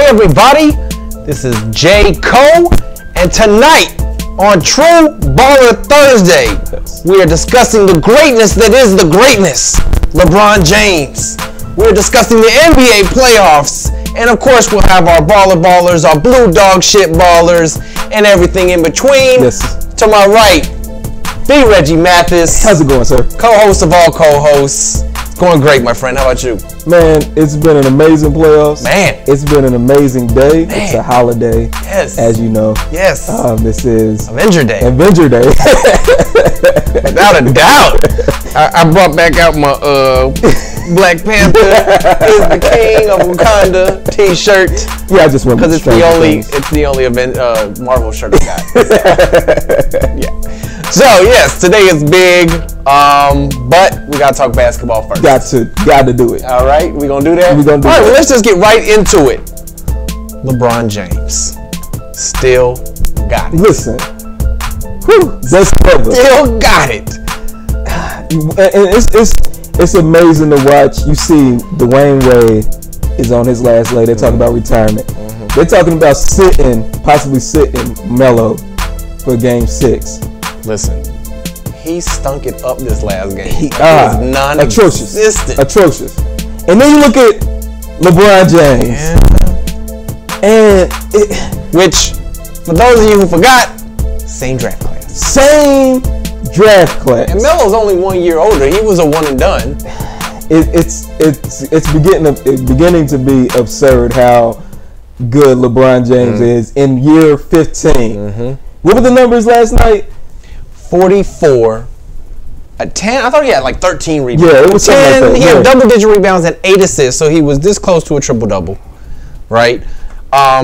everybody, this is J. Cole, and tonight on True Baller Thursday, we are discussing the greatness that is the greatness, LeBron James. We're discussing the NBA playoffs, and of course we'll have our ballers, our blue dog shit ballers, and everything in between. Yes. To my right, B. Reggie Mathis. How's it going, sir? Co-host of all co-hosts. It's going great, my friend. How about you? Man, it's been an amazing playoffs. Man. It's been an amazing day. Man. It's a holiday. Yes. As you know. Yes. This is Avenger Day. Avenger Day. Without a doubt. I brought back out my Black Panther is the king of Wakanda t-shirt. Yeah, I just went because it's the only event Marvel shirt I got. Yeah. So yes, today is big, but we gotta talk basketball first. Got to do it. All right, we gonna do that. We gonna do All right, that. well, let's just get right into it. LeBron James still got it. Listen, best ever. Still got it. And it's amazing to watch. You see, Dwayne Wade is on his last leg. They're talking about retirement. They're talking about possibly sitting Melo for Game 6. Listen, he stunk it up this last game. He was non-existent. Atrocious. And then you look at LeBron James. And which, for those of you who forgot, same draft class. Same draft class. And Melo's only 1 year older. He was a one and done. It's beginning to be absurd how good LeBron James is in year 15. What were the numbers last night? 44. 10. I thought he had like 13 rebounds. Yeah, it was 10. Like that. He had double-digit rebounds and 8 assists, so he was this close to a triple-double, right?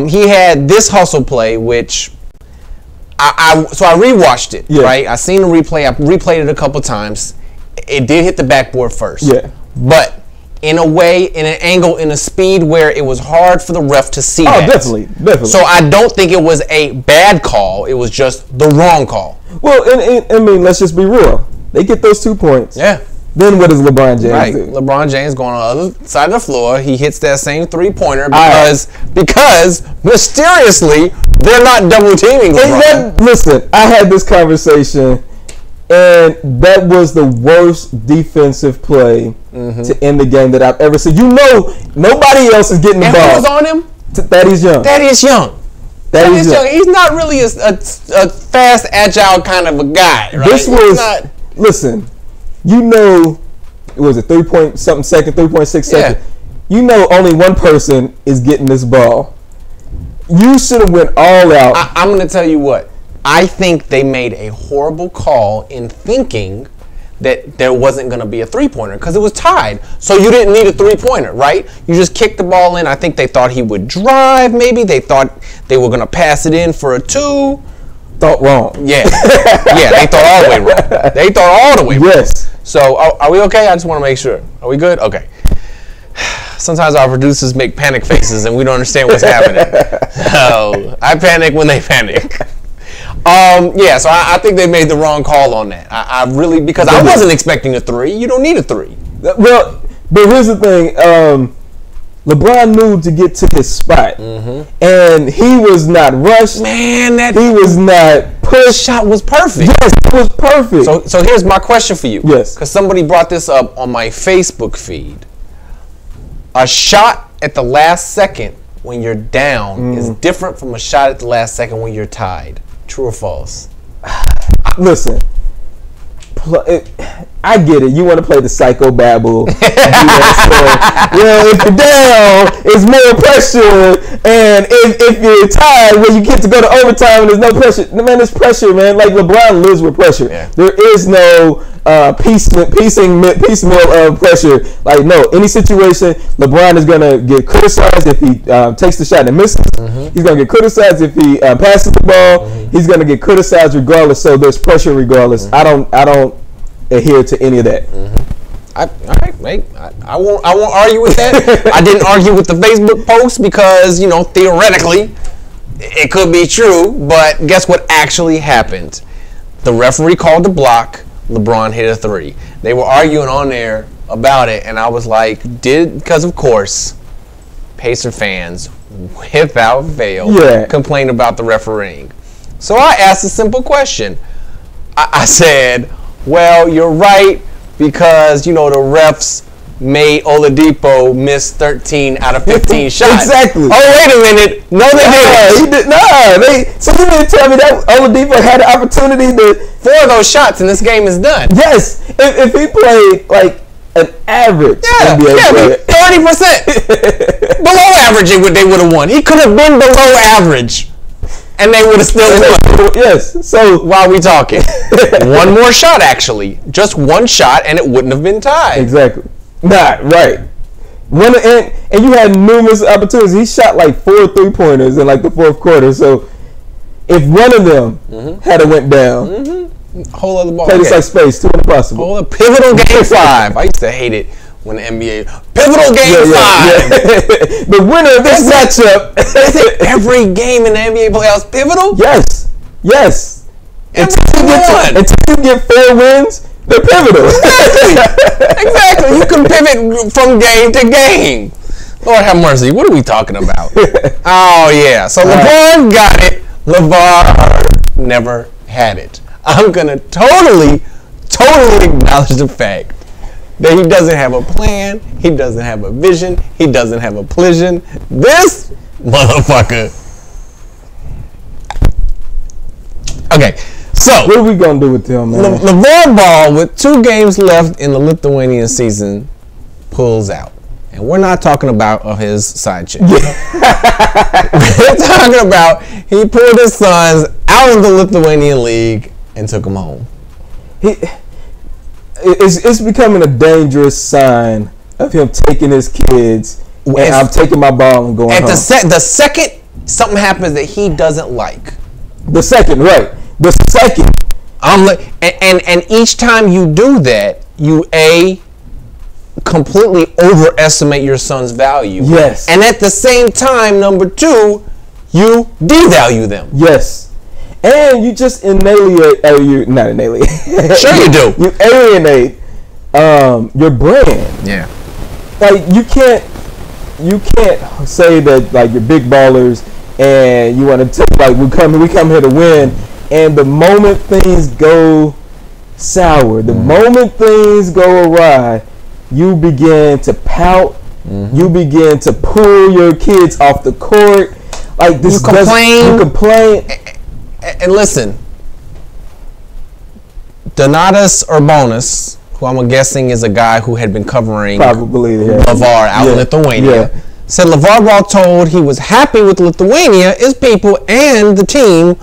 He had this hustle play, which I rewatched it, right? I seen the replay. I replayed it a couple times. It did hit the backboard first, but in a way, in an angle, in a speed where it was hard for the ref to see that. Oh, definitely. So I don't think it was a bad call. It was just the wrong call. Well, I mean, let's just be real. They get those 2 points. Yeah. Then what does LeBron James do? LeBron James going on the other side of the floor. He hits that same three-pointer because mysteriously they're not double teaming LeBron. Listen, I had this conversation, and that was the worst defensive play to end the game that I've ever seen. You know, nobody else is getting the ball. Who was on him? Thaddeus Young. Thaddeus Young. Thaddeus Young. He's not really a fast, agile kind of a guy, right? This was listen. You know, it was a 3.6 second. You know, only one person is getting this ball. You should have went all out. I'm going to tell you what. I think they made a horrible call in thinking that there wasn't going to be a three-pointer because it was tied. So you didn't need a three-pointer, right? You just kicked the ball in. I think they thought he would drive, maybe. They thought they were going to pass it in for a 2. Thought wrong. Yeah. Yeah, they thought all the way wrong. They thought all the way wrong. Yes. So are we okay? I just want to make sure. Are we good? Okay. Sometimes our producers make panic faces and we don't understand what's happening. So I panic when they panic. Yeah, so I think they made the wrong call on that. I really, because I wasn't expecting a 3. You don't need a 3. Well, but here's the thing. LeBron knew to get to his spot, and he was not rushed. Man, he was not pushed. Shot was perfect. Yes, it was perfect. So here's my question for you. Yes. Because somebody brought this up on my Facebook feed. A shot at the last second when you're down is different from a shot at the last second when you're tied. True or false? Listen, I get it. You want to play the psychobabble. Well, if you're down, it's more pressure. And if you're tired, when you get to go to overtime and there's no pressure. Man, there's pressure, man. Like, LeBron lives with pressure. Yeah. There is no piecemeal of pressure. Like, no, any situation, LeBron is going to get criticized if he takes the shot and misses. He's going to get criticized if he passes the ball. He's going to get criticized regardless. So there's pressure regardless. I don't adhere to any of that. All right, mate. I won't argue with that. I didn't argue with the Facebook post because, you know, theoretically it could be true, but guess what actually happened? The referee called the block. LeBron hit a 3. They were arguing on there about it, and I was like, because of course, Pacer fans without fail, complain about the refereeing. So I asked a simple question. I said, well, you're right, because, the refs made Oladipo miss 13 out of 15 shots. Exactly. Oh, wait a minute. No, they didn't. So you didn't tell me that Oladipo had the opportunity to... 4 of those shots and this game is done. Yes. If he played, like, an average NBA player. 30%. Below average, they would have won. He could have been below average. And they would have still won. Yes. So while we talking, one more shot actually, just one shot, and it wouldn't have been tied. Exactly. Right. And you had numerous opportunities. He shot like 4 3-pointers in like the fourth quarter. So if one of them had went down, whole other ball. Play this like space, too impossible. Whole pivotal game 5. I used to hate it when the NBA pivotal game 5. The winner of this matchup. Is it every game in the NBA playoffs pivotal? Yes. Until you get 4 wins, they're pivotal. Exactly. You can pivot from game to game. Lord have mercy. What are we talking about? Oh yeah. So LeBron got it. LeVar never had it. I'm gonna totally acknowledge the fact that he doesn't have a plan, he doesn't have a vision, he doesn't have a vision. This motherfucker. Okay, so what are we gonna do with him, man? LeVar Ball, with 2 games left in the Lithuanian season, pulls out. And we're not talking about his side chick. We're talking about he pulled his sons out of the Lithuanian league and took them home. It's becoming a dangerous sign of him taking his kids and I'm taking my ball and going home. The second something happens that he doesn't like. The second. I'm like, and each time you do that, you completely overestimate your son's value. Yes. And at the same time, number 2, you devalue them. Yes. And you just alienate. Sure you do. You alienate your brand. Yeah. Like you can't say that like you're big ballers and you want to take like we come here to win, and the moment things go sour, the moment things go awry, you begin to pout. You begin to pull your kids off the court. Like this, you complain. And listen, Donatas Urbonas, who I'm guessing is a guy who had been covering LeVar out in Lithuania, said LeVar Ball told he was happy with Lithuania, his people, and the team.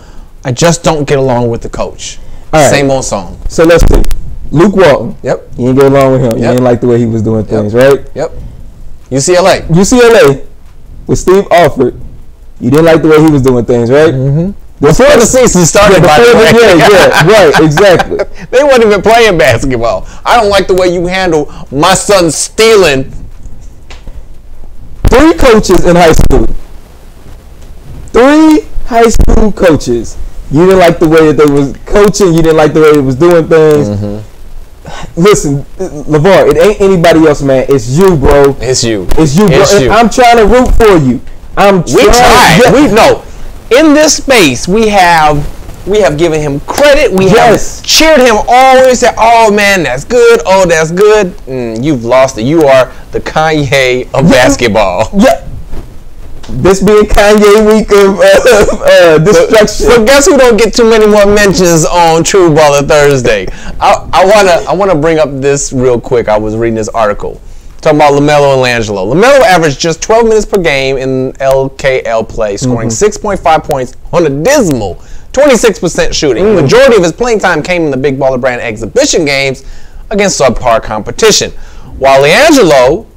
I just don't get along with the coach. Same old song. So let's see. Luke Walton. Yep. You didn't get along with him. You didn't like the way he was doing things, right? Yep. UCLA with Steve Alford. You didn't like the way he was doing things, right? Before the season started, right, exactly. They weren't even playing basketball. I don't like the way you handle my son stealing. 3 coaches in high school. 3 high school coaches. You didn't like the way that they was coaching. You didn't like the way it was doing things. Listen, LeVar, it ain't anybody else, man. It's you, bro. It's you, bro. I'm trying to root for you. We tried. In this space, we have given him credit. We have cheered him always. Said, "Oh man, that's good. Oh, that's good." You've lost it. You are the Kanye of basketball. Yeah. This being Kanye week of destruction. So guess who don't get too many more mentions on True Baller Thursday? I wanna bring up this real quick. I was reading this article talking about LaMelo and Langelo. LaMelo averaged just 12 minutes per game in LKL play, scoring 6.5 points on a dismal 26% shooting. The majority of his playing time came in the Big Baller Brand exhibition games against subpar competition. While LaMelo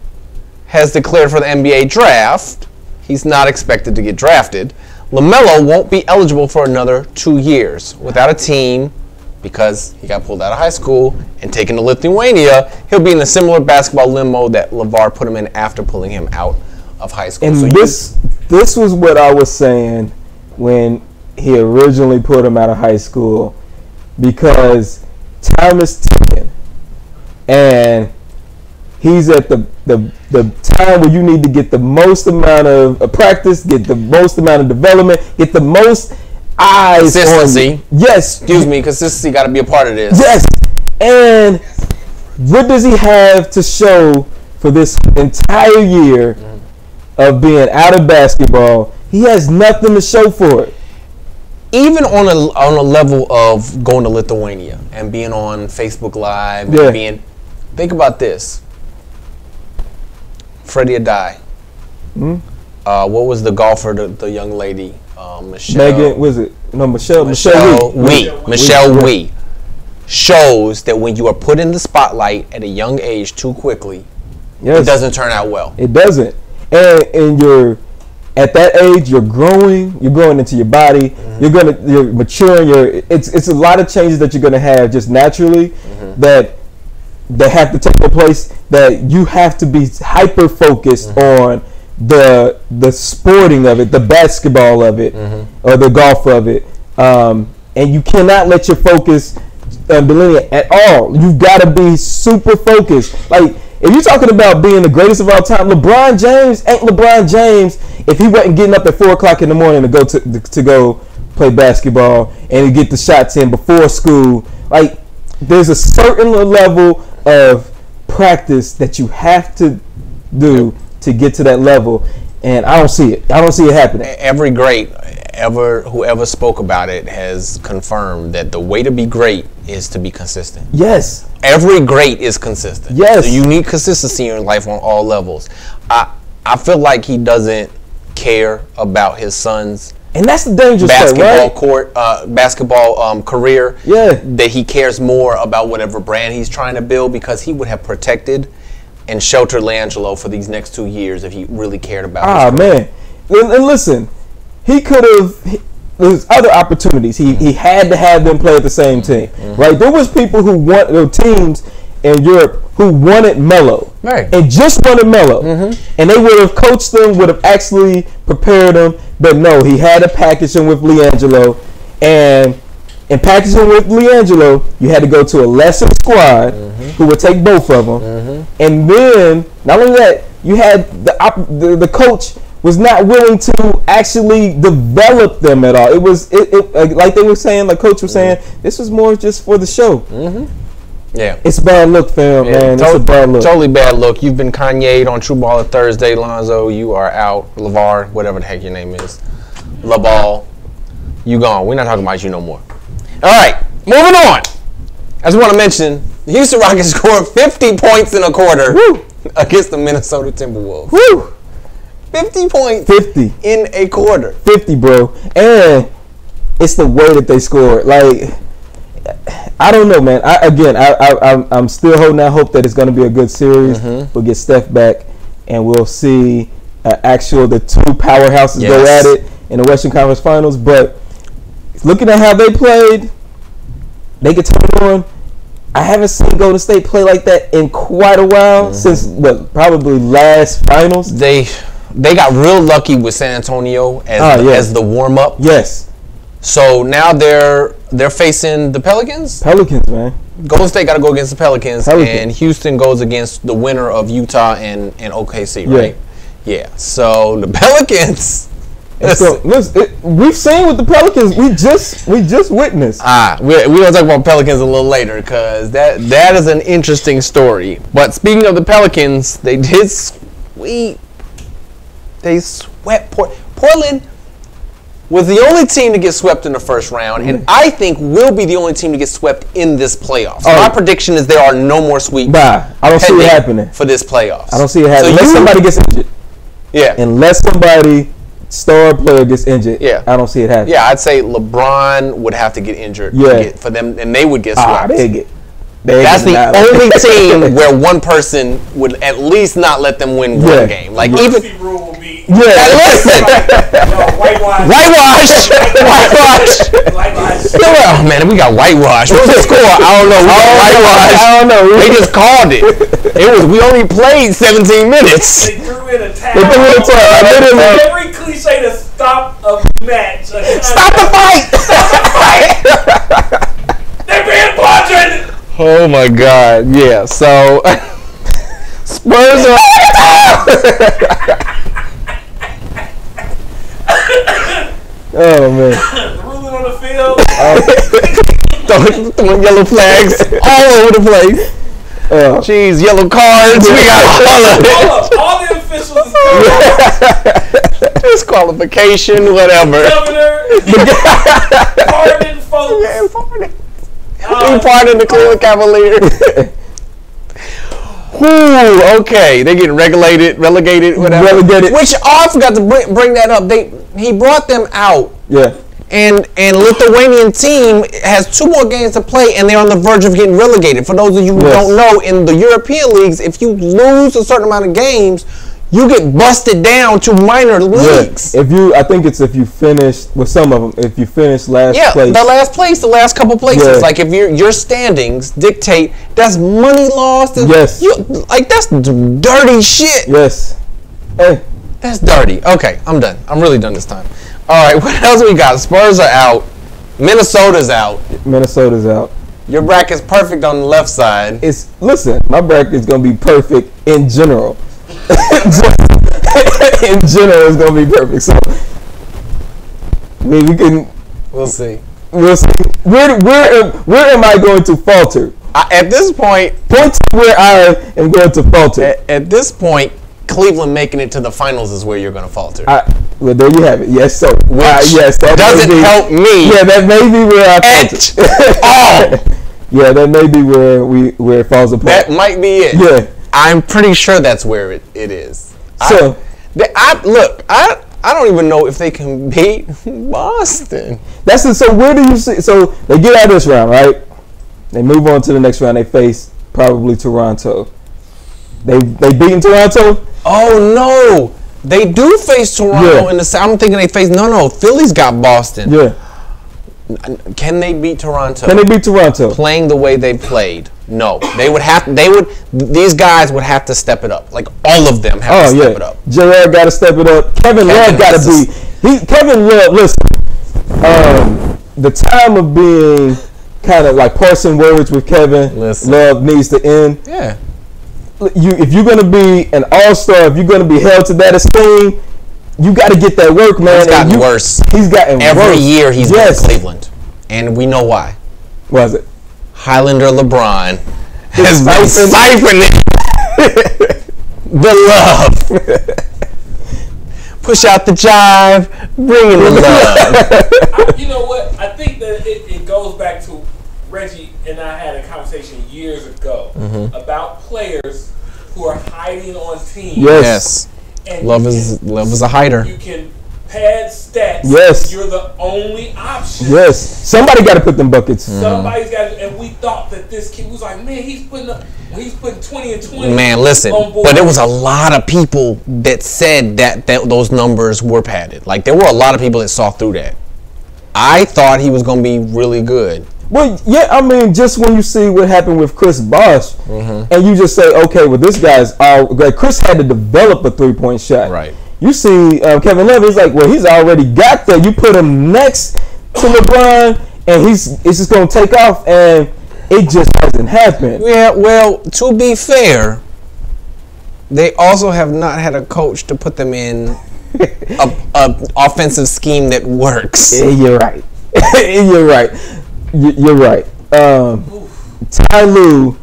has declared for the NBA draft, he's not expected to get drafted. LaMelo won't be eligible for another 2 years without a team because he got pulled out of high school and taken to Lithuania. He'll be in a similar basketball limbo that LeVar put him in after pulling him out of high school. And so this was what I was saying when he originally pulled him out of high school, because time is ticking, and he's at the time where you need to get the most amount of practice, get the most amount of development, get the most eyes consistency. on you. Yes. Excuse me, consistency got to be a part of this. Yes. And what does he have to show for this entire year of being out of basketball? He has nothing to show for it. Even on a level of going to Lithuania and being on Facebook Live and being, think about this. Freddie Adai. What was the golfer, the young lady? Michelle. Megan, was it? No, Michelle Wee. Shows that when you are put in the spotlight at a young age too quickly, it doesn't turn out well. It doesn't. And you're at that age, you're growing into your body. You're maturing. It's a lot of changes that you're gonna have just naturally that have to take place. That you have to be hyper focused on the sporting of it, the basketball of it, or the golf of it, and you cannot let your focus delineate at all. You've got to be super focused. Like, if you're talking about being the greatest of all time, LeBron James ain't LeBron James if he wasn't getting up at 4 o'clock in the morning to go play basketball and to get the shots in before school. Like, there's a certain level of practice that you have to do to get to that level, and I don't see it. I don't see it happening. Every great whoever spoke about it has confirmed that the way to be great is to be consistent. Yes. Every great is consistent. Yes. So you need consistency in your life on all levels. I feel like he doesn't care about his son's and that's the dangerous basketball career. Yeah. That he cares more about whatever brand he's trying to build, because he would have protected and sheltered LiAngelo for these next 2 years if he really cared about his career. Man. And listen, he could have. There's other opportunities. He had to have them play at the same team, right? There was people who want teams in Europe who wanted Melo, right, and just wanted Melo, and they would have coached them, would have actually prepared them, but no, he had to package him with LiAngelo, and in packaging with LiAngelo, you had to go to a lesser squad who would take both of them, and then not only that, you had the coach was not willing to actually develop them at all. It was like they were saying, like Coach was saying, this was more just for the show. Yeah, it's a bad look, fam, man. It's a bad look. Totally bad look. You've been Kanye'd on True Baller Thursday, Lonzo. You are out. LeVar, whatever the heck your name is. LeBall, you gone. We're not talking about you no more. All right, moving on. I just want to mention, the Houston Rockets scored 50 points in a quarter against the Minnesota Timberwolves. 50 points 50 in a quarter. 50, bro. And it's the way that they scored. Like, I don't know, man. I'm still holding out hope that it's going to be a good series. We'll get Steph back, and we'll see the two powerhouses go at it in the Western Conference Finals. But looking at how they played, they could turn it on. I haven't seen Golden State play like that in quite a while, since probably last finals. They got real lucky with San Antonio as the warm up. Yes. So now they're facing the Pelicans. Pelicans, man. Golden State got to go against the Pelicans, and Houston goes against the winner of Utah and OKC, right? Yeah. So the Pelicans. We've seen with the Pelicans. We just witnessed. We're gonna talk about Pelicans a little later, because that is an interesting story. But speaking of the Pelicans, they swept Portland. Was the only team to get swept in the first round, and I think will be the only team to get swept in this playoffs. My prediction is there are no more sweeps. I don't see it happening for this playoffs. I don't see it happening unless somebody gets injured. Yeah. Unless somebody star player gets injured. Yeah. I don't see it happening. Yeah, I'd say LeBron would have to get injured for them, and they would get swept. That's the only team where one person would at least not let them win one game. Like even rule will be listen. Whitewash. Oh man, we got whitewash. What's the score? I don't know. I don't know. They just called it. We only played 17 minutes. They threw in a towel. Every cliche to stop a match. Stop the fight. They're being bludgeoned. Oh my God! Yeah. So Spurs are. Oh man. Ruling on the field. Throwing yellow flags all over the place. Jeez, yellow cards. We got all the officials. Disqualification, whatever. Governor. Pardon, folks. Yeah, pardon. We pardon the Cleveland Cavaliers. Whew, okay, they're getting relegated, whatever. Which I forgot to bring that up. He brought them out. Yeah. And Lithuanian team has 2 more games to play, and they're on the verge of getting relegated. For those of you who don't know, in the European leagues, if you lose a certain amount of games, you get busted down to minor leagues. I think it's if you finish with some of them. If you finish last place. The last couple places. Yeah. Like if your standings dictate, that's money lost. Yes. That's dirty shit. Yes. Hey. That's dirty. Okay, I'm done. I'm really done this time. All right, what else we got? Spurs are out. Minnesota's out. Your bracket's perfect on the left side. Listen, my bracket is gonna be perfect in general. In general, it's gonna be perfect. So, I mean, we'll see. We'll see. Where am I going to falter? At this point, point where I am going to falter. At this point, Cleveland making it to the finals is where you're going to falter. Well, there you have it. Yes, sir. Yes, that doesn't help me. Yeah, that may be where I falter. Yeah, that may be where it falls apart. That might be it. Yeah. I'm pretty sure that's where it is. So, I don't even know if they can beat Boston. So where do you see? So they get out of this round, right? They move on to the next round. They face probably Toronto. They beaten Toronto? Oh no, they do face Toronto in the. I'm thinking they face Philly's got Boston. Yeah. Can they beat Toronto? Playing the way they played? No, these guys would have to step it up. Like all of them have to step it up. Gerard got to step it up. Kevin Love got to be. Kevin Love, listen. The time of being kind of like parsing words with Kevin Love needs to end. Yeah. If you're going to be an all-star, if you're going to be held to that esteem, you got to get that work, man. He's gotten worse. He's gotten worse. Every year he's been in Cleveland. And we know why. What is it? Highlander LeBron has been siphoning the love. Push out the jive, bring in the love. You know what? I think that it goes back to Reggie and I had a conversation years ago about players who are hiding on teams. Yes. And love is a hider. You can pad stats. Yes. You're the only option. Yes. Somebody got to put them buckets. Somebody's got to, and we thought that this kid was like, man, he's putting 20 and 20. Man, listen, but there was a lot of people that said that those numbers were padded. Like there were a lot of people that saw through that. I thought he was going to be really good. Well, yeah, I mean, just when you see what happened with Chris Bosh, and you just say, okay, well, this guy's like Chris had to develop a 3-point shot. Right. You see, Kevin Love is like, well, he's already got that. You put him next to LeBron, and it's just going to take off, and it just hasn't happened. Yeah, well, to be fair, they also have not had a coach to put them in a offensive scheme that works. Yeah, you're right. You're right. You're right. Ty Lue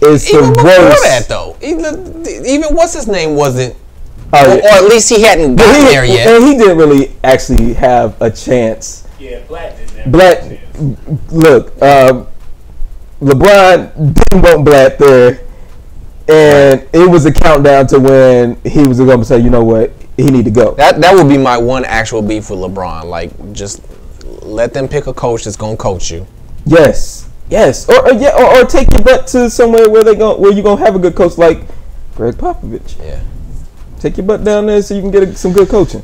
is even the worst. That though, even what's his name wasn't, or at least he hadn't gotten there yet. And he didn't really actually have a chance. Yeah, Black didn't have a chance. Look, LeBron didn't want Black there, and it was a countdown to when he was going to say, you know what, he need to go. That would be my one actual beef with LeBron. Like, just let them pick a coach that's gonna coach you. Yes, or take your butt to somewhere where you're gonna have a good coach like Greg Popovich. Yeah, take your butt down there so you can get some good coaching.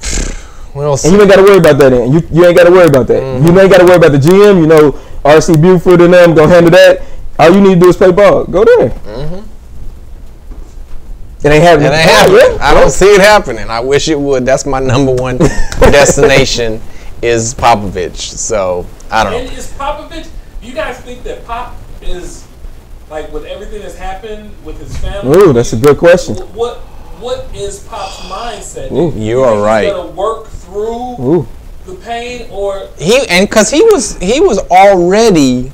We'll see. And you ain't got to worry about that. You ain't got to worry about that. You ain't got to worry about the GM. You know, RC Buford and them gonna handle that. All you need to do is play ball. Go there. It ain't happening. I don't see it happening. I wish it would. That's my number one destination. Is Popovich, so I don't know. And is Popovich? You guys think that Pop is Like with everything that's happened with his family. Ooh, that's a good question. What is Pop's mindset? You are right. He's gonna work through the pain, or because he was already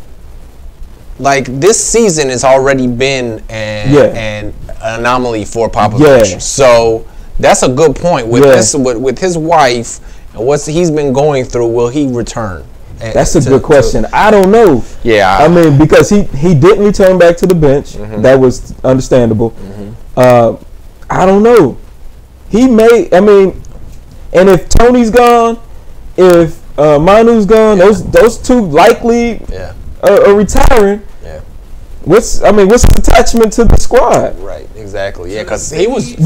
like this season has already been an anomaly for Popovich. Yeah. So that's a good point with with his wife and what he's been going through. Will he return? That's a good question. I don't know. Yeah, I mean, because he didn't return back to the bench. That was understandable. I don't know. He may. I mean, and if Tony's gone, if Manu's gone, those two likely are retiring. Yeah. What's his attachment to the squad? Right. Exactly. Yeah, because he was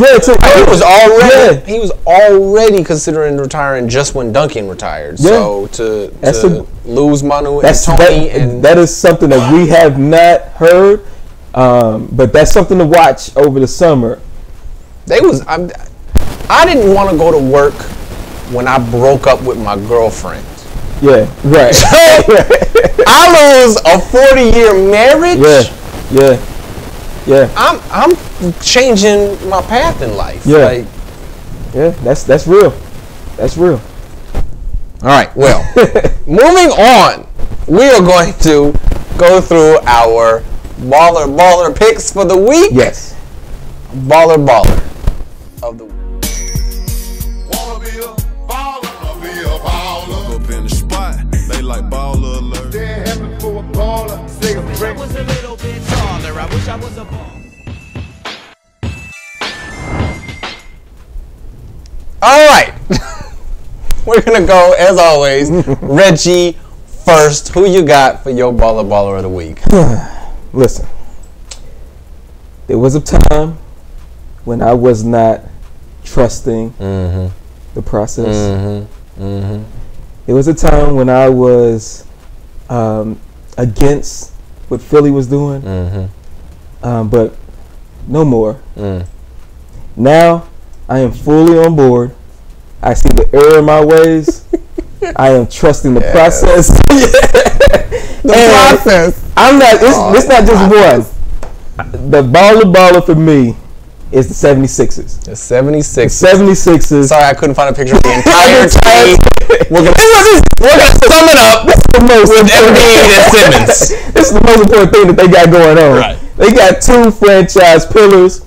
already considering retiring just when Duncan retired. Yeah. So to lose Manu and Tony that is something that we have not heard, but that's something to watch over the summer. I didn't want to go to work when I broke up with my girlfriend. Yeah, right. I lose a 40-year marriage. Yeah. I'm changing my path in life. Yeah. That's real. That's real. All right. Well, moving on, we are going to go through our baller picks for the week. Yes. Baller of the week. Wanna be a baller. Up in the spot, they like baller alert. They're heaven for a baller. Say a I was a little bit taller. I wish I was a baller. All right. We're going to go, as always, Reggie first. Who you got for your baller of the week? Listen, there was a time when I was not trusting the process. There was a time when I was against what Philly was doing, but no more. Now I am fully on board. I see the error in my ways. I am trusting the process. Process. I'm not. It's not just one. The baller for me is the 76ers. The 76ers. 76ers. Sorry, I couldn't find a picture of the entire team. We're gonna sum it up. This is the most with Embiid and Simmons. This is the most important thing that they got going on. Right. They got two franchise pillars.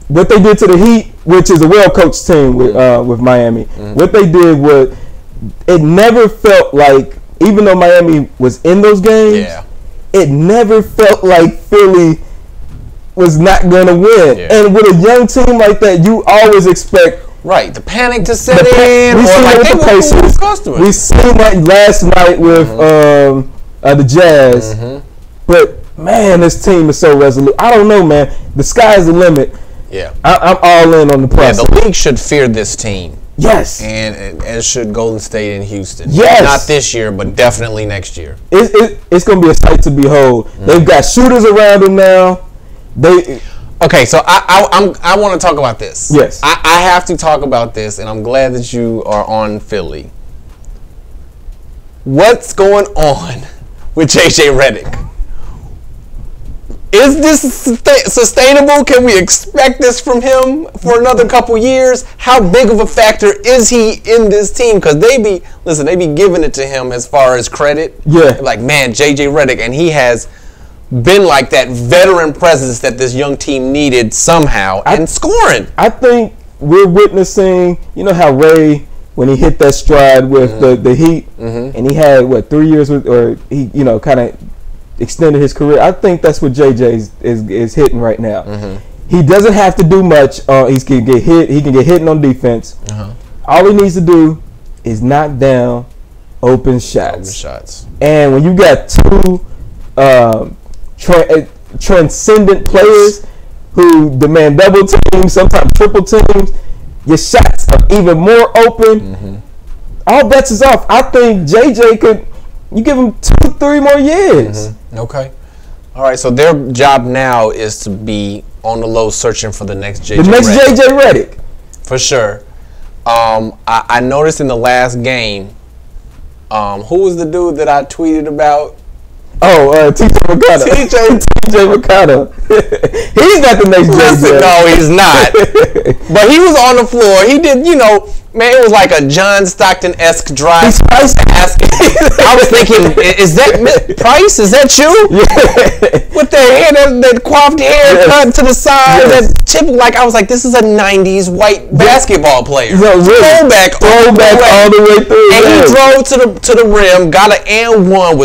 What they did to the Heat, which is a well-coached team with Miami, what they did was it never felt like, even though Miami was in those games, it never felt like Philly was not going to win. Yeah. And with a young team like that, you always expect the panic to set in. We seen that last night with the Jazz. But man, this team is so resolute. I don't know, man. The sky's the limit. Yeah, I'm all in on the process. Yeah, the league should fear this team. Yes, and as should Golden State and Houston. Yes, not this year, but definitely next year. It's going to be a sight to behold. They've got shooters around them now. Okay, so I want to talk about this. Yes, I have to talk about this, and I'm glad that you are on Philly. What's going on with JJ Redick? Is this sustainable? Can we expect this from him for another couple years? How big of a factor is he in this team? Because they be giving it to him as far as credit. Yeah. Like, man, JJ Redick, and he has been like that veteran presence that this young team needed somehow and scoring. I think we're witnessing, you know how Ray, when he hit that stride with the Heat, and he had, 3 years with, or he, kind of extended his career. I think that's what JJ is hitting right now. He doesn't have to do much. He can get hit. He can get hitting on defense. All he needs to do is knock down open shots. And when you got two transcendent players who demand double teams, sometimes triple teams, your shots are even more open. All bets is off. I think JJ could. You give him 2-3 more years. Okay. All right. So their job now is to be on the low searching for the next JJ. The next JJ Redick. For sure. I noticed in the last game, who was the dude that I tweeted about? TJ McConnell. TJ McConnell. He's not the next JJ. No, he's not. But he was on the floor. He did, man, it was like a John Stockton-esque drive. I was thinking, is that Price? Is that you? Yeah. With the hair, that coiffed hair cut to the side, that tip, I was like, this is a 90s white basketball player. No, really. Throwback all the way through. And he drove to the rim, got an and one,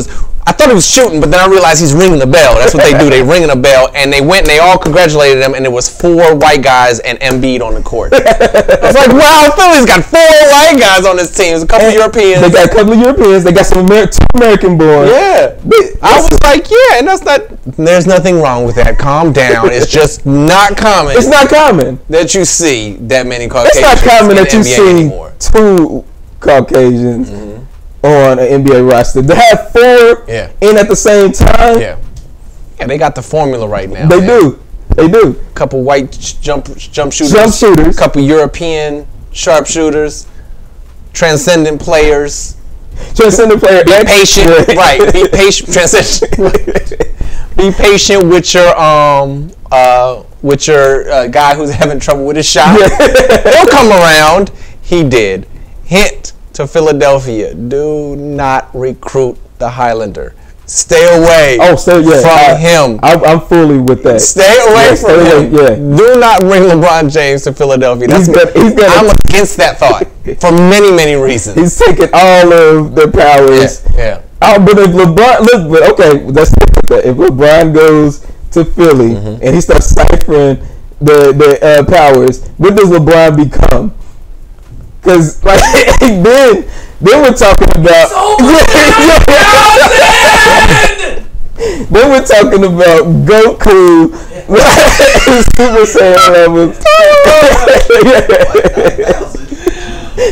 I thought he was shooting, but then I realized he's ringing the bell. That's what they do. They ringing a bell, and they went and they all congratulated him, and it was 4 white guys and Embiid on the court. I was like, wow, Philly's got 4 white guys on this team. There's a couple Europeans. They got a couple of Europeans. They got some 2 American boys. Yeah. I was like, yeah, and there's nothing wrong with that. Calm down. It's just not common. It's not common that you see that many Caucasians. It's not common that you see anymore. 2 Caucasians on an NBA roster. To have 4 in at the same time. Yeah, they got the formula right now. They do. Couple white jump shooters. Couple European sharpshooters. Transcendent players. Be patient. Right. Be patient. Be patient with your guy who's having trouble with his shot. He'll come around. He did. Hint to Philadelphia: do not recruit the Highlander. Stay away from him. I'm fully with that. Stay away from him. Do not bring LeBron James to Philadelphia. I'm against that thought for many, many reasons. He's taking all of the powers. Yeah. But if LeBron, let's think about that. If LeBron goes to Philly and he starts ciphering the powers, what does LeBron become? Because then we're talking about then we're talking about Goku Super Saiyan levels.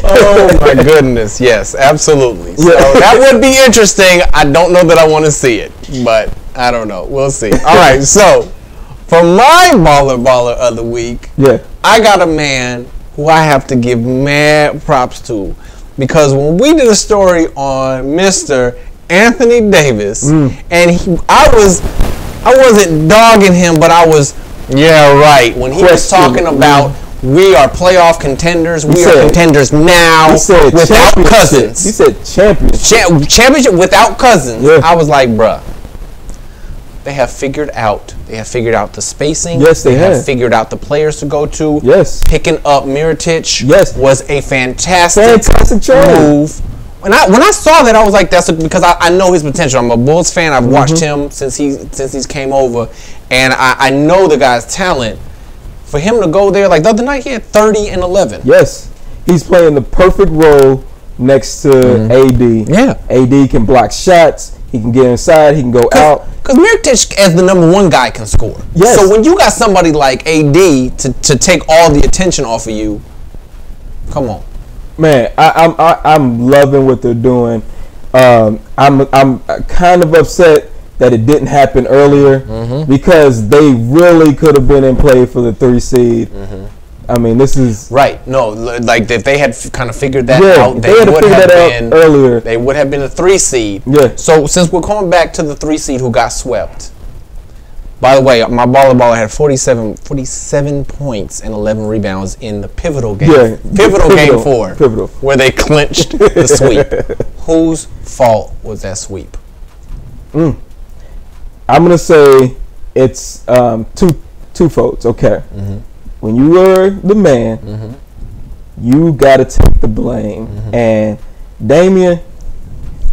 Oh my goodness, yes, absolutely. So that would be interesting. I don't know that I want to see it, but I don't know. We'll see. All right, so for my baller of the week, I got a man who I have to give mad props to, because when we did a story on Mr. Anthony Davis, and I wasn't dogging him, but I was, right, when he was talking about we are playoff contenders, we are contenders now without Cousins. He said championship without Cousins. I was like, bruh, they have figured out the spacing. Yes, they have figured out the players to go to. Yes. Picking up Mirotic was a fantastic move. When I saw that, I was like, because I know his potential. I'm a Bulls fan. I've watched him since he's came over, and I know the guy's talent. For him to go there, like the other night, he had 30 and 11. Yes, he's playing the perfect role next to AD. Yeah, AD can block shots. He can get inside. He can go out. Because Mirotic, as the number 1 guy, can score. Yes. So when you got somebody like AD to take all the attention off of you, come on. Man, I'm loving what they're doing. I'm kind of upset that it didn't happen earlier because they really could have been in play for the 3 seed. I mean, this is right. No, like if they had kind of figured that out, they would have been earlier. They would have been a 3 seed. Yeah. So since we're going back to the 3 seed who got swept. By the way, my baller had 47 points and 11 rebounds in the pivotal game. Yeah. Pivotal game 4. Pivotal. Where they clinched the sweep. Whose fault was that sweep? I'm gonna say it's two folds. Okay. When you were the man, you got to take the blame. And Damian,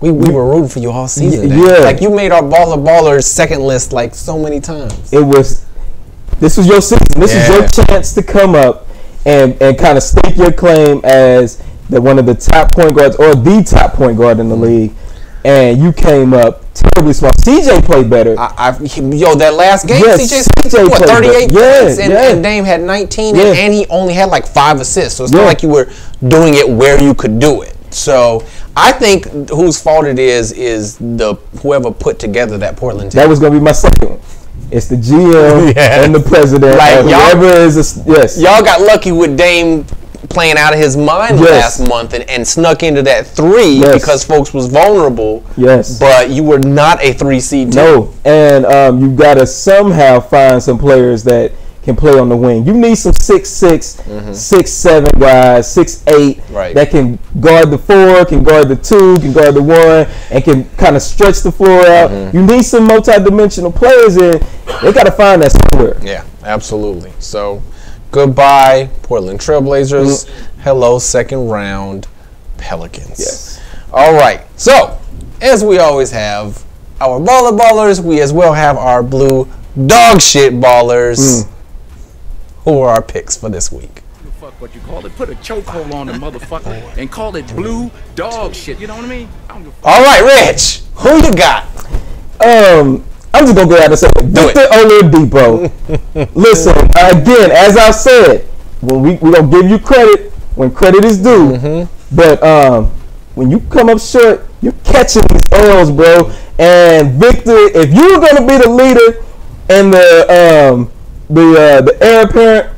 we were rooting for you all season. Like you made our ballers second list like so many times. This was your season. This is your chance to come up and kind of stake your claim as one of the top point guards or the top point guard in the league. And you came up terribly small. CJ played better. That last game, CJ played 38 points, and Dame had 19, and he only had like 5 assists. So it's not like you were doing it where you could do it. So I think whose fault it is whoever put together that Portland team. That was gonna be my second one. It's the GM and the president. Like y'all got lucky with Dame playing out of his mind last month and snuck into that 3 because folks was vulnerable. Yes. But you were not a 3 seed team. No. And you got to somehow find some players that can play on the wing. You need some 6'6", 6'7" guys, 6'8", that can guard the 4, can guard the 2, can guard the 1, and can kind of stretch the floor out. You need some multi-dimensional players, and they got to find that somewhere. Yeah, absolutely. So, goodbye, Portland Trailblazers. Hello, second round Pelicans. Yes. All right. So, as we always have, our baller ballers, we as well have our blue dog shit ballers. Who are our picks for this week? Fuck what you call it. Put a chokehold on the motherfucker and call it blue dog shit. You know what I mean? All right, Rich. Who you got? I'm just gonna go out and say Victor Oladipo. Listen, again, as I said, when we gonna give you credit when credit is due. But when you come up short, you're catching these L's, bro. And Victor, if you're gonna be the leader and the heir apparent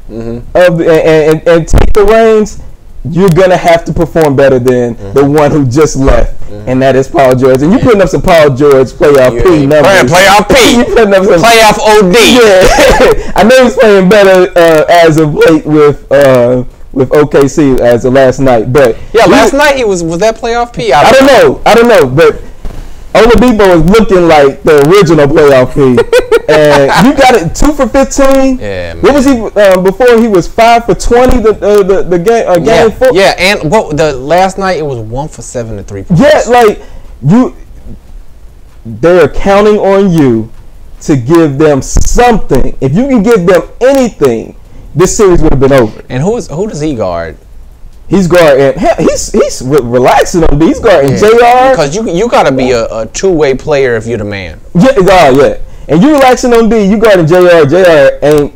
of and take the reins, you're gonna have to perform better than the one who just left, and that is Paul George. And you putting up some Paul George playoff P numbers. Playoff P. You putting up some playoff OD. Yeah, I know he's playing better as of late with OKC as of last night, but last night he was that playoff P. I don't know, but Oladipo is looking like the original playoff P. And you got it 2 for 15. Yeah, man. What was he before? He was 5 for 20. The game 4. Yeah, and the last night it was 1 for 7 and 3 points. Yeah, like they're counting on you to give them something. If you can give them anything, this series would have been over. And who does he guard? He's guarding. He's relaxing on. He's guarding JR. Because you gotta be a two-way player if you're the man. Yeah. And you relaxing on D, you guarding JR. JR ain't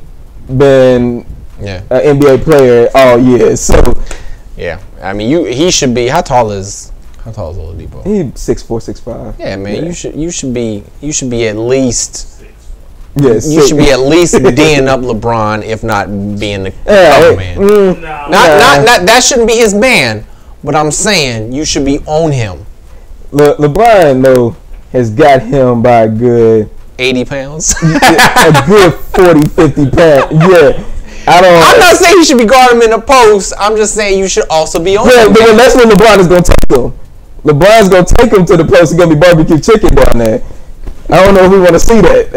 been an NBA player all year. So I mean he should be. How tall is Oladipo? He's 6'4", 6'5". Yeah, man. You should be at least. Yes. You should be at least D'ing up LeBron, if not being the cover man. Not that shouldn't be his man, but I'm saying you should be on him. LeBron though has got him by a good 80 pounds. A good 40, 50 pounds. Yeah. I'm not saying you should be guarding him in the post. I'm just saying you should also be on him. Yeah, but that's when LeBron is going to take him. LeBron's going to take him to the post. It's going to be barbecue chicken down there. I don't know if we want to see that.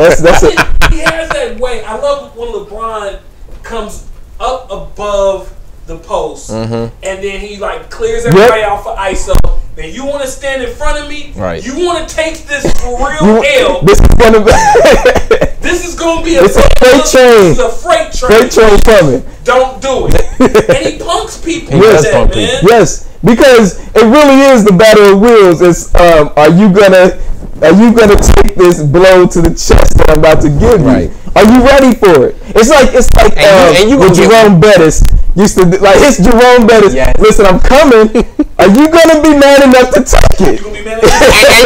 He has that way. I love when LeBron comes up above the post and then he like clears everybody out for ISO. Then you want to stand in front of me? Right. You want to take this for real L? This is gonna be. This is gonna be a freight train. This is a freight train. Freight train coming. Don't do it. And he punks people. Yes, man. Yes, because it really is the battle of wills. It's are you gonna take this blow to the chest that I'm about to give you? Right. Are you ready for it? It's like when Jerome Bettis used to like his Jerome Bettis. Yes. Listen, I'm coming. Are you gonna be man enough to take it? And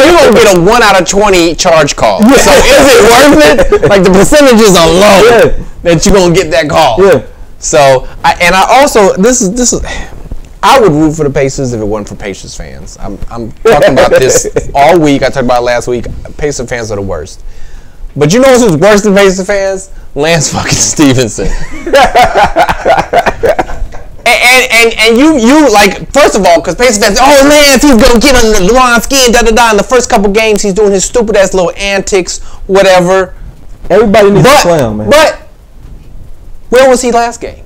you're gonna get a 1 out of 20 charge call. Yeah. So is it worth it? Like the percentages are low that you're gonna get that call. Yeah. So I also this is. I would root for the Pacers if it wasn't for Pacers fans. I'm talking about this all week. I talked about it last week. Pacer fans are the worst. But you know who's worse than Pacer fans? Lance fucking Stevenson. and you like, first of all, because Pacer fans, Lance, he's going to get under LeBron's skin, In the first couple games, he's doing his stupid ass little antics, whatever. Everybody needs to slam, man. But where was he last game?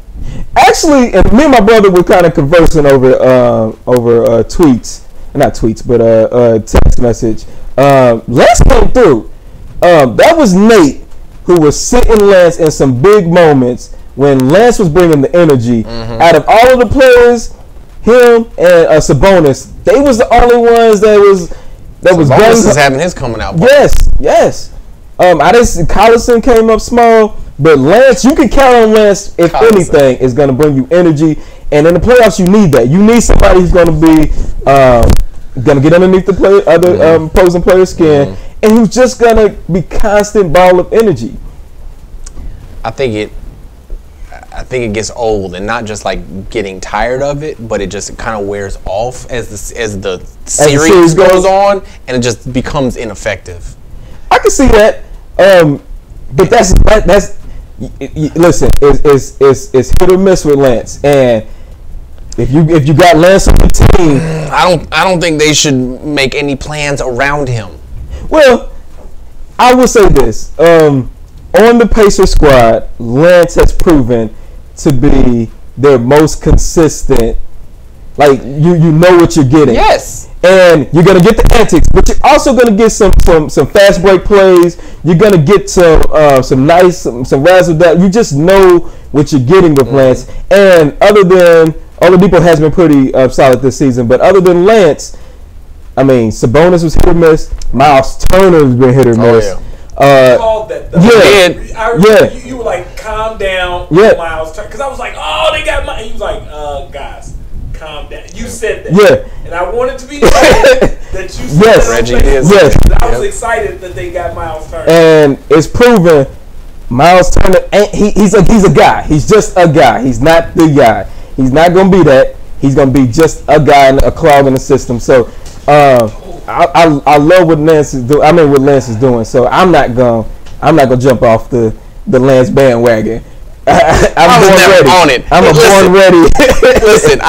Actually, and me and my brother were kind of conversing over tweets, not tweets, but text message. Lance came through. That was Nate who was sitting Lance in some big moments when Lance was bringing the energy. Out of all of the players, him and Sabonis, they was the only ones that was Sabonis is having his coming out. Yes. I didn't see Collison came up small. But Lance, you can count on Lance, if anything, is going to bring you energy. And in the playoffs, you need that. You need somebody who's going to be going to get underneath the opposing player's skin, and who's just going to be constant ball of energy. I think I think it gets old, and not just like getting tired of it, but it just kind of wears off as the series goes on, and it just becomes ineffective. I can see that, but that's listen, it's hit or miss with Lance, and if you got Lance on the team, I don't think they should make any plans around him. Well, I will say this: on the Pacer squad, Lance has proven to be their most consistent. Like you know what you're getting. Yes. And you're gonna get the antics, but you're also gonna get some fast break plays. You're gonna get some nice some razzle dazzle. You just know what you're getting with Lance. And other than Oladipo has been pretty solid this season, but other than Lance, I mean, Sabonis was hit or miss. Miles Turner has been hit or miss. You called that though. You were like, calm down, Miles Turner, because I was like, oh, they got my. And you was like, guys, calm down. You said that. Yeah. And I wanted to be that you said that. Reggie is. Yes. I was excited that they got Miles Turner. And it's proven Miles Turner he's a guy. He's just a guy. He's not the guy. He's not gonna be that. He's gonna be just a guy and a clog in the system. So I love what Lance is doing. I mean what Lance is doing. So I'm not gonna jump off the Lance bandwagon. I'm born ready. I'm born ready. Listen,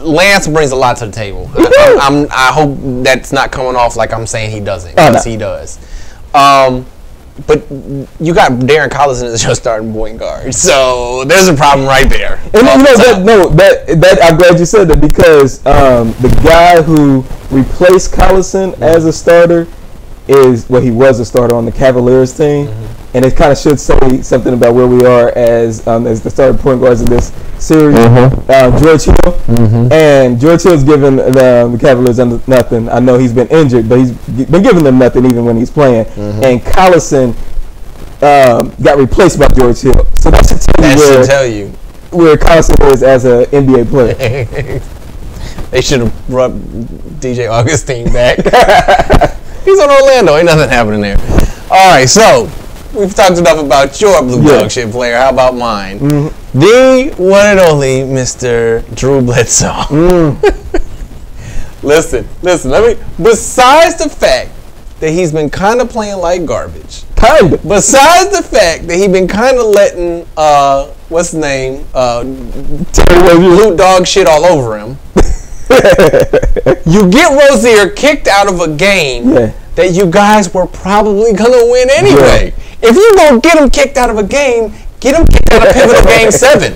Lance brings a lot to the table. I hope that's not coming off like I'm saying he doesn't, because he does. But you got Darren Collison as your starting point guard, so there's a problem right there. And that I'm glad you said that, because the guy who replaced Collison as a starter he was a starter on the Cavaliers team, and it kind of should say something about where we are as the starting point guards in this series. George Hill, and George Hill's given the Cavaliers nothing. I know he's been injured, but he's been giving them nothing even when he's playing. And Collison got replaced by George Hill, so that should tell you where Collison is as an NBA player. They should have brought DJ Augustine back. He's on Orlando. Ain't nothing happening there. All right, so we've talked enough about your blue dog shit player. How about mine? The one and only Mr. Drew Bledsoe. Listen. Besides the fact that he's been kind of playing like garbage. Besides the fact that he's been kind of letting what's his name, blue dog shit all over him. You get Rozier kicked out of a game that you guys were probably gonna win anyway. If you don't get him kicked out of a game, get him kicked out of pivotal game 7.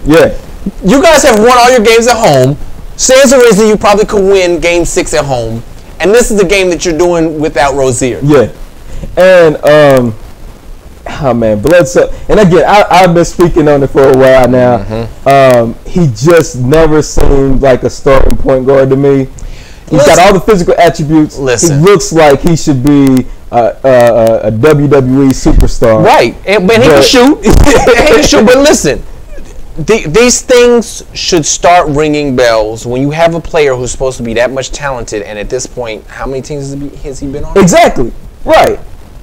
You guys have won all your games at home. Stands to reason you probably could win game 6 at home, and this is the game that you're doing without Rozier. And oh man, Bledsoe. And again, I've been speaking on it for a while now. He just never seemed like a starting point guard to me. He's got all the physical attributes. He looks like he should be a WWE superstar. Right, but he can shoot. But listen, these things should start ringing bells when you have a player who's supposed to be that much talented, and at this point, how many teams has he been on? Exactly. Right.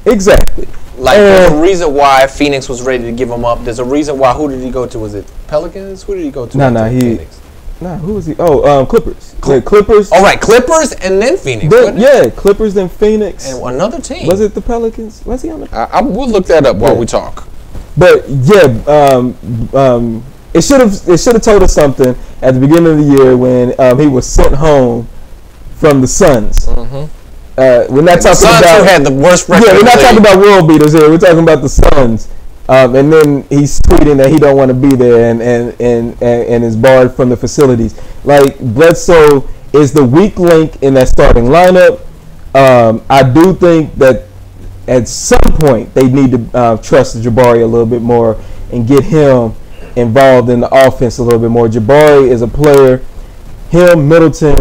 Exactly. Like, there's a reason why Phoenix was ready to give him up. There's a reason why. Who did he go to? Was it Pelicans? Who did he go to? Phoenix. Who was he? Oh, Clippers. Clippers. All right, Clippers and then Phoenix. Clippers, then Phoenix. And another team. Was it the Pelicans? Was he on the? We'll look that up while we talk. But it should have told us something at the beginning of the year when he was sent home from the Suns. We're not talking about who had the worst record. We're not talking about world beaters here. We're talking about the Suns. And then he's tweeting that he don't want to be there and is barred from the facilities. Like, Bledsoe is the weak link in that starting lineup. I do think that at some point they need to trust Jabari a little bit more and get him involved in the offense a little bit more. Jabari is a player. Him, Middleton,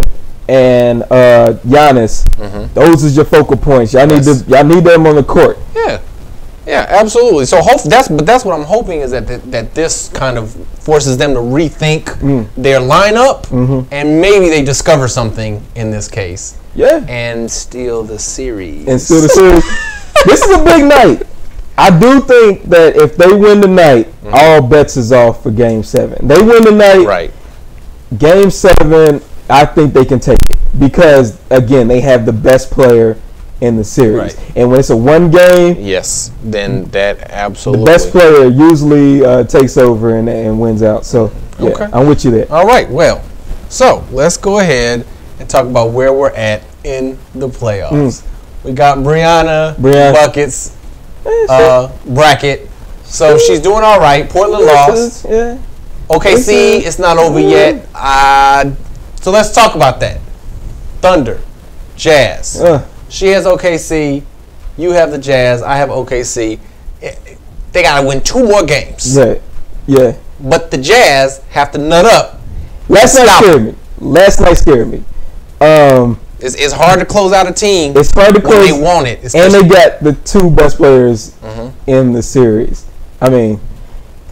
and Giannis, those are your focal points. Y'all need them on the court. Yeah, absolutely. So that's what I'm hoping is that this kind of forces them to rethink their lineup, and maybe they discover something in this case. And steal the series. This is a big night. I do think that if they win tonight, all bets is off for Game 7. They win tonight. Right. Game 7, I think they can take it because, again, they have the best player in the series. Right. And when it's a one game, yes, then that absolutely. the best player usually takes over and wins out. So, yeah, okay. I'm with you there. All right, well, so let's go ahead and talk about where we're at in the playoffs. We got Brianna Buckets bracket. So she's doing all right. Portland lost. Yeah. OKC, it's not over yet. So let's talk about that. Thunder, Jazz. She has OKC. You have the Jazz. I have OKC. They got to win 2 more games. Yeah. Yeah. But the Jazz have to nut up. Last night scared me. It's hard to close out a team. It's hard to close. When they want it. And they got the 2 best players in the series. I mean,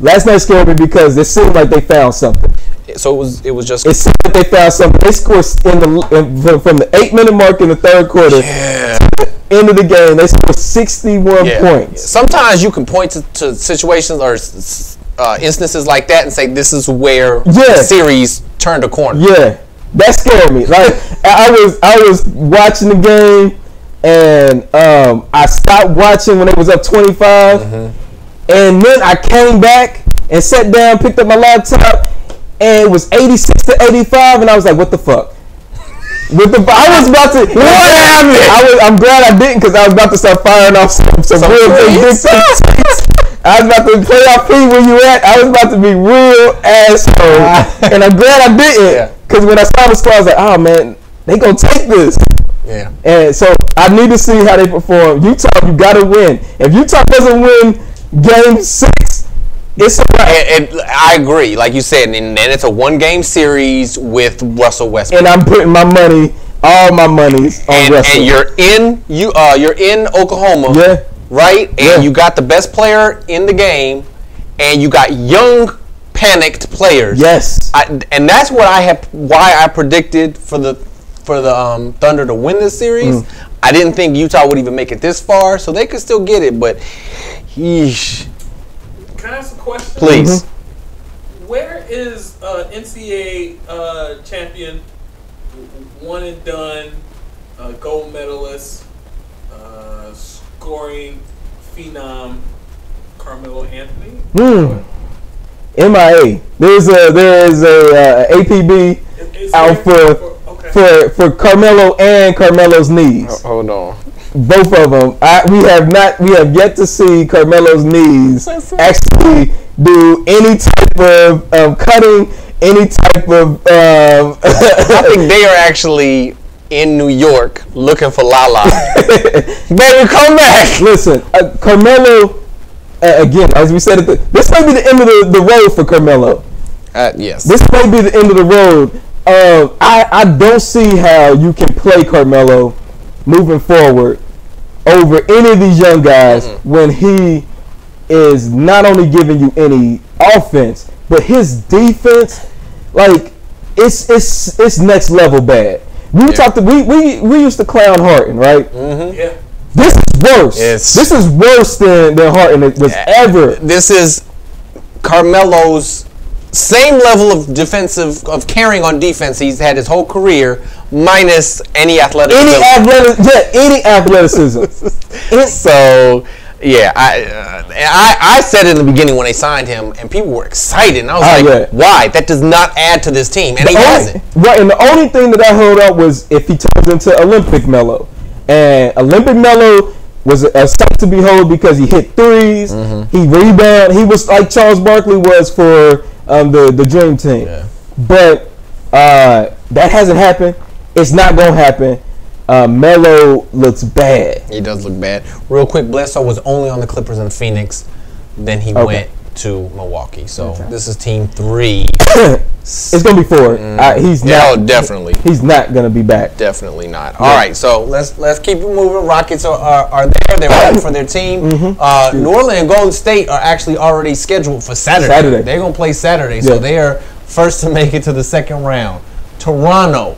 last night scared me because it seemed like they found something. So it was just. It seemed like they found something. They scored from the 8-minute mark in the third quarter. Yeah. To the end of the game, they scored 61 points. Sometimes you can point to situations or instances like that and say this is where the series turned a corner. Yeah, that scared me. Like I was watching the game and I stopped watching when it was up 25. And then I came back and sat down, picked up my laptop, and it was 86 to 85, and I was like, "What the fuck?" I was about to. What happened? I'm glad I didn't because I was about to start firing off some real big tweets. I was about to play off P where you at. I was about to be real asshole, and I'm glad I didn't because when I saw the score, I was like, "Oh man, they gonna take this." Yeah. And so I need to see how they perform. Utah, you gotta win. If Utah doesn't win Game 6, it's a wrap. And I agree, like you said, and then it's a 1-game series with Russell Westbrook. And I'm putting all my money on Russell. And you're in Oklahoma, right? And you got the best player in the game, and you got young, panicked players. Yes. And that's why I predicted for the Thunder to win this series. I didn't think Utah would even make it this far, so they could still get it, but yeesh. Can I ask a question? Please. Where is NCAA champion, one and done, gold medalist, scoring phenom, Carmelo Anthony? MIA. There is a APB out for Carmelo and Carmelo's knees. Hold on. Both of them. We have yet to see Carmelo's knees actually do any type of cutting, any type of. I think they are actually in New York looking for Lala. Baby, come back. Listen, Carmelo. Again, as we said, this may be the end of the road for Carmelo. Yes. This may be the end of the road. I don't see how you can play Carmelo moving forward over any of these young guys when he is not only giving you any offense, but his defense, like it's next level bad. We used to clown Harden, right? Yeah. This is worse. This is worse than Harden was ever. This is Carmelo's same level of carrying on defense he's had his whole career, minus any athleticism. Any athleticism. So, yeah, I said it in the beginning when they signed him, and people were excited. And I was why? That does not add to this team, and he hasn't. Right, and the only thing that I held up was if he turns into Olympic Melo. And Olympic Melo was a sight to behold because he hit threes, he rebounded. He was like Charles Barkley was for the Dream Team. Yeah. But that hasn't happened. It's not going to happen. Melo looks bad. He does look bad. Real quick, Bledsoe was only on the Clippers in Phoenix. Then he went to Milwaukee. So this is team 3. It's going to be 4. He's not. Definitely. He's not going to be back. Definitely not. All right, so let's keep it moving. Rockets are there. They're ready for their team. New Orleans and Golden State are actually already scheduled for Saturday. They're going to play Saturday, so they are first to make it to the second round. Toronto.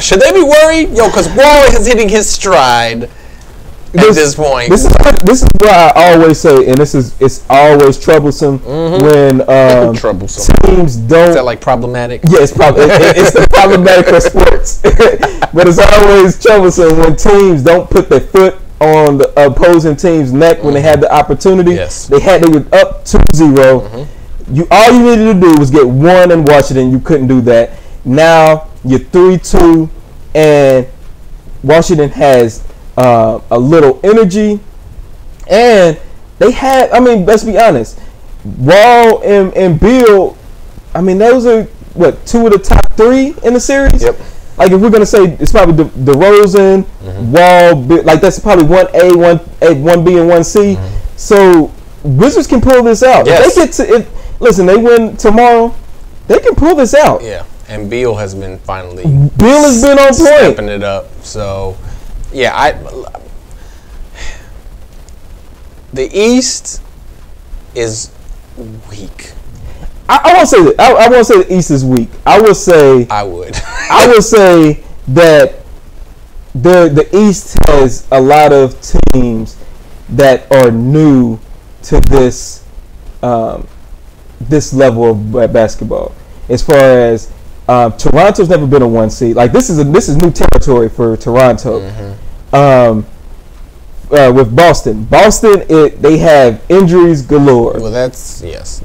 Should they be worried? Because Wall is hitting his stride. this point. This is why I always say, and it's always troublesome when teams don't. Is that like problematic? Yeah, it's it's the problematic for sports, but it's always troublesome when teams don't put their foot on the opposing team's neck when they had the opportunity. Yes. They were up 2-0. All you needed to do was get one in Washington. You couldn't do that. Now you're 3-2, and Washington has a little energy, and they had. I mean, let's be honest. Wall and Beal. I mean, those are what, 2 of the top 3 in the series. Yep. Like, if we're gonna say it's probably DeRozan, Wall, like that's probably 1A, 1B, and 1C. So Wizards can pull this out. Yes. If they get to listen, they win tomorrow, they can pull this out. Yeah, and Beal has been finally. Beal has been on point, stepping it up. So, yeah, the East is weak. I won't say that. I won't say the East is weak. I would say. I would. I would say that the East has a lot of teams that are new to this this level of basketball. As far as Toronto's never been a 1 seed. Like, this is new territory for Toronto. With Boston, they have injuries galore. Well, that's yes.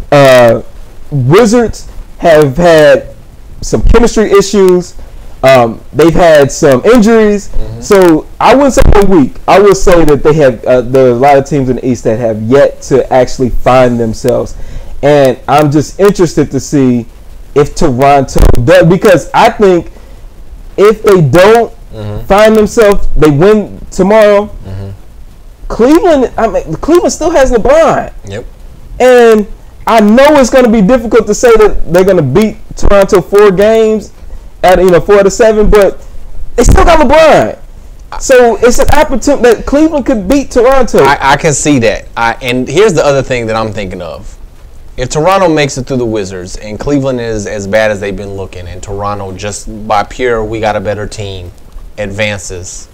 Wizards have had some chemistry issues. They've had some injuries. So I wouldn't say they're weak. I would say that they have there are a lot of teams in the East that have yet to actually find themselves. And I'm just interested to see if Toronto does, because I think if they don't find themselves, they win tomorrow. Cleveland still has LeBron. Yep. And I know it's going to be difficult to say that they're going to beat Toronto 4 games at 4 out of 7, but they still got LeBron. So it's an opportunity that Cleveland could beat Toronto. I can see that. And here's the other thing that I'm thinking of. If Toronto makes it through the Wizards and Cleveland is as bad as they've been looking, and Toronto just by pure we got a better team advances,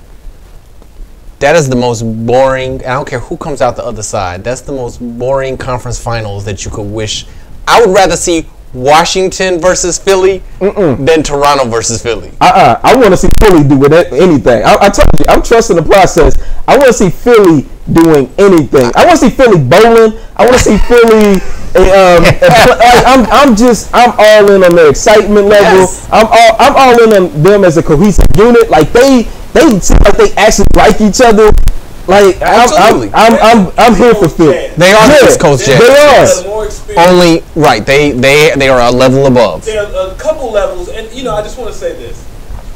that is the most boring. I don't care who comes out the other side. That's the most boring conference finals that you could wish. I would rather see Washington versus Philly than Toronto versus Philly. I want to see Philly do anything. I told you, I'm trusting the process. I want to see Philly doing anything. I want to see Philly bowling. I want to see Philly. I'm all in on their excitement level. Yes. I'm all in on them as a cohesive unit. Like they seem like they actually like each other. Like I'm here for Philly. They are the East Coast Jets. They are. More experience. Only right. They are a level above. There are a couple levels, and I just want to say this.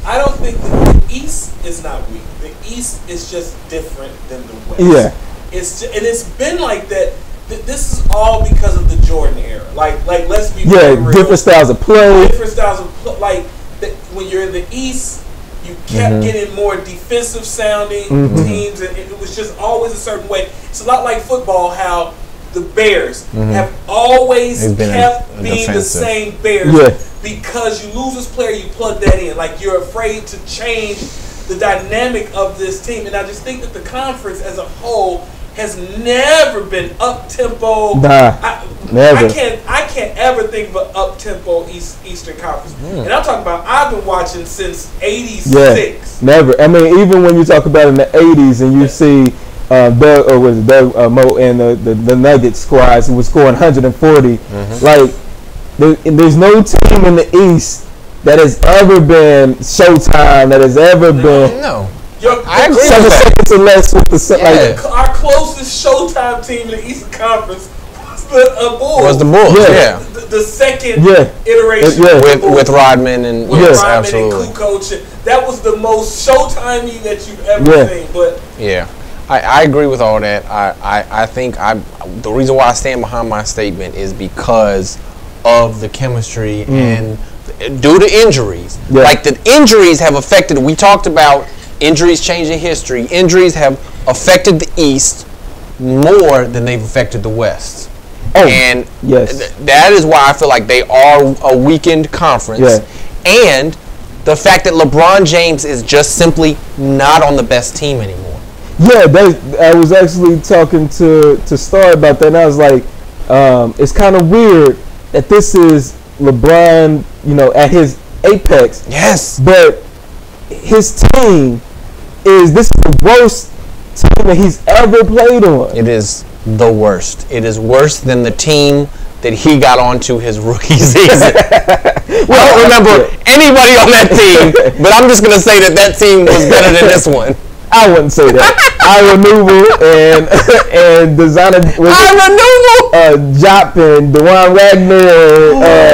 I don't think the East is not weak. The East is just different than the West. Yeah. It's been like that. This is all because of the Jordan era. Like let's be real. Different styles of play. Different styles of play. Like when you're in the East, you kept getting more defensive sounding teams, and it was just always a certain way. It's a lot like football, how the Bears have always kept being the same Bears because you lose this player, you plug that in. Like, you're afraid to change the dynamic of this team. And I just think that the conference as a whole has never been up-tempo. Never. I can't ever think of an up-tempo Eastern Conference. And I'm talking about, I've been watching since 86. Yeah, never. I mean, even when you talk about in the 80s and you see Doug Mo and the Nuggets squads who was scoring 140, like, there's no team in the East that has ever been Showtime, that has ever been... No. I agree 7 seconds or less with the our closest Showtime team in the Eastern Conference was the Bulls. Was the Bulls? Yeah. The second iteration with Rodman and absolutely. And Kukoc. That was the most Showtimey that you've ever seen. But I agree with all that. I think the reason why I stand behind my statement is because of the chemistry and due to injuries. Yeah. Like, the injuries have affected. We talked about injuries changing history. Injuries have affected the East more than they've affected the West. And that is why I feel like they are a weakened conference. And the fact that LeBron James is just simply not on the best team anymore. Yeah, I was actually talking to Star about that, and I was like, it's kind of weird that this is LeBron, at his apex. Yes. But his team this is the worst team that he's ever played on. It is the worst. It is worse than the team that he got onto his rookie season. I don't remember anybody on that team, but I'm just going to say that team was better than this one. I wouldn't say that. Ira Newell and designer Jop and Dewan Wagner.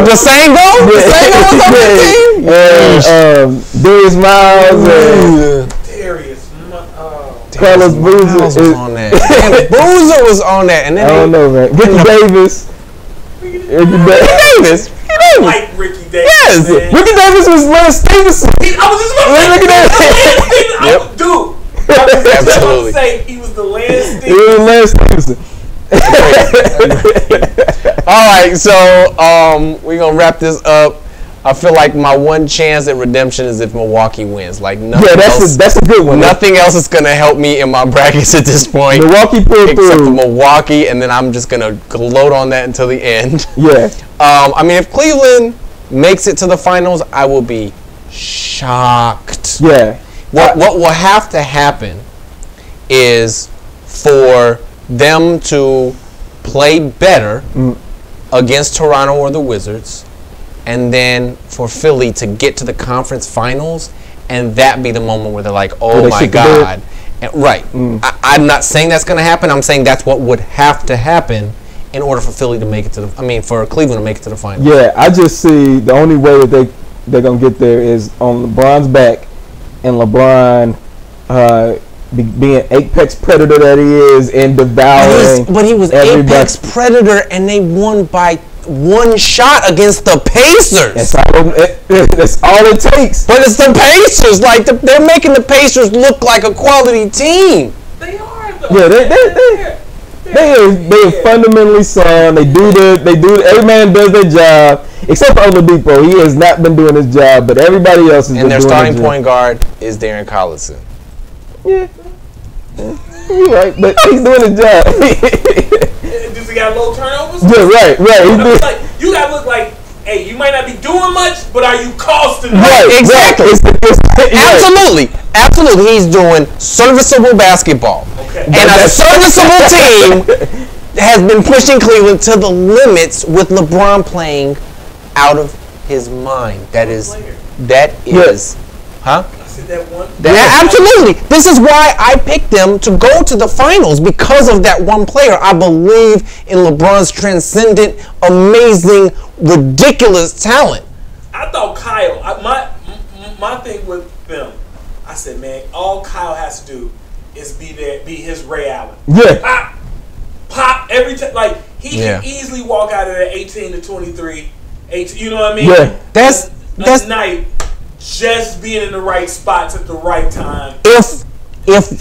The same goal? The same goal was on that team? Darius Miles and Carlos Boozer was on that. Boozer was on that. And then I don't know, man. Ricky Davis. I like Ricky Davis. Yes. Man. Ricky Davis was Lance Stevenson. I was just about to say, dude. Absolutely. Say he was the Lance Stevenson. He was Lance Stevenson. All right, so we're gonna wrap this up. I feel like my one chance at redemption is if Milwaukee wins. Like nothing else. That's a good one. Nothing else is gonna help me in my brackets at this point. Milwaukee pulled except through. for Milwaukee, and then I'm just gonna gloat on that until the end. Yeah. I mean, if Cleveland makes it to the finals, I will be shocked. Yeah. What will have to happen is for them to play better against Toronto or the Wizards, and then for Philly to get to the conference finals, and that be the moment where they're like, oh my God. And, right. I'm not saying that's going to happen. I'm saying that's what would have to happen in order for Philly to make it to for Cleveland to make it to the finals. Yeah, I just see the only way that they're going to get there is on LeBron's back, and LeBron being apex predator that he is and devouring. But he was apex predator, and they won by one shot against the Pacers. That's all it takes. But it's the Pacers. Like they're making the Pacers look like a quality team. They are though. Yeah, they are fundamentally sound. They do every man does their job except for Oladipo. He has not been doing his job, but everybody else is. And their starting point guard is Darren Collison. Yeah. You're right, but he's doing his job. Does he got low turnovers? Yeah, right. You gotta look like, hey, you might not be doing much, but are you costing? Right, exactly. Absolutely. He's doing serviceable basketball. Okay. And a serviceable team has been pushing Cleveland to the limits with LeBron playing out of his mind. That is. Huh? Absolutely. This is why I picked them to go to the finals, because of that one player. I believe in LeBron's transcendent, amazing, ridiculous talent. I thought Kyle. My thing with them, I said, man, all Kyle has to do is be his Ray Allen. Yeah. Pop every time. Like he can easily walk out of there 18 to 23. 18, you know what I mean? Yeah. That's night. Just being in the right spots at the right time. If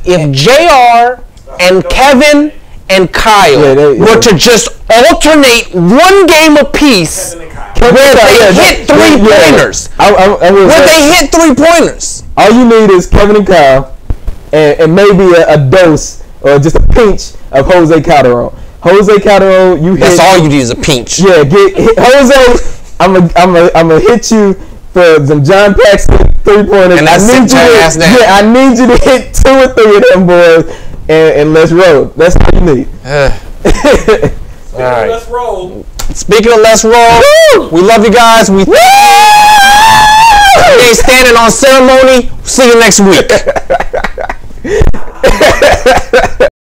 JR and Kevin and Kyle were to just alternate one game apiece where they hit three-pointers. Where they hit three-pointers. All you need is Kevin and Kyle and maybe a dose or just a pinch of Jose Calderon. Jose Calderon, you hit. That's all you need is a pinch. Yeah, Jose, I'm gonna hit you for some John Paxson three-pointers. And that's I need you to hit 2 or 3 of them boys and let's roll. That's all you need. All right. Let's roll. Speaking of let's roll, we love you guys. We ain't standing on ceremony. See you next week.